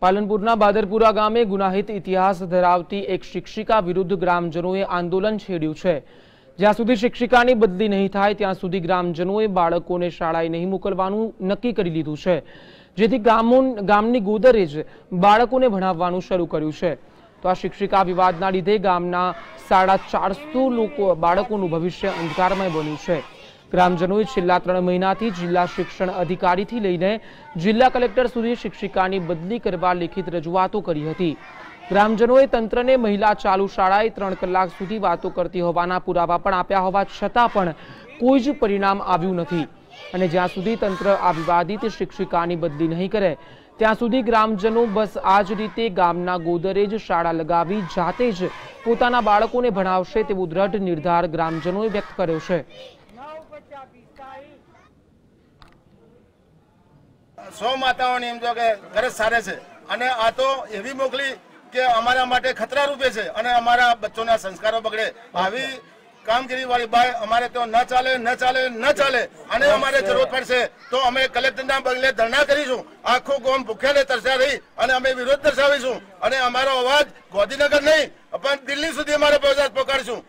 પાલનપુરના બાદરપુરા ગામે ગુનાહિત ઇતિહાસ ધરાવતી એક શિક્ષિકા વિરુદ્ધ ગ્રામજનોએ આંદોલન છેડ્યું છે। જ્યાં સુધી શિક્ષિકાની બદલી નહીં થાય ત્યાં સુધી ગ્રામજનોએ બાળકોને શાળાએ નહીં મોકલવાનું નક્કી કરી લીધું છે, જેથી ગામની ગોદરેજ બાળકોને ભણાવવાનું શરૂ કર્યું છે। તો આ શિક્ષિકા વિવાદના લીધે ગામના 450 બાળકોનું ભવિષ્ય અંધકારમય બન્યું છે। ગ્રામજનોએ છેલ્લા 3 મહિનાથી જિલ્લા શિક્ષણ અધિકારીથી લઈને જિલ્લા કલેક્ટર સુધી શિક્ષિકાની બદલી કરવા લેખિત રજૂઆતો કરી હતી। ગ્રામજનોએ તંત્રને મહિલા ચાલુ શાળાએ 3 કલાક સુધી વાતો કરતી હોવાના પુરાવા પણ આપ્યા હોવા છતાં પણ કોઈ જ પરિણામ આવ્યું નથી અને જ્યાં સુધી તંત્ર આ વિવાદિત શિક્ષિકાની બદલી નહીં કરે ત્યાં સુધી ગ્રામજનો બસ આ જ રીતે ગામના ગોદરેજ શાળા લગાવી જાતે જ પોતાના બાળકોને ભણાવશે તેવો દ્રઢ નિર્ધાર ગ્રામજનોએ વ્યક્ત કર્યો છે। सौ माताओं एम जो के गरज सारे छे अने आ तो एवी मोकली के अमारा माटे खतरा रूपे छे अने अमारा बच्चों संस्कारों बगड़े आवी कामगिरी वाली बाय अमारे तो न चाले अने अमारे जरूरत पड़शे तो अमे कलेक्टरना बगले धरना करीशुं। आखो गाम भूख्या तरस्या रही अने अमे विरोध दर्शावीशुं अने अमारो अवाज गांधीनगर नहीं पण दिल्ही सुधी अमारे पહોંચાડશું।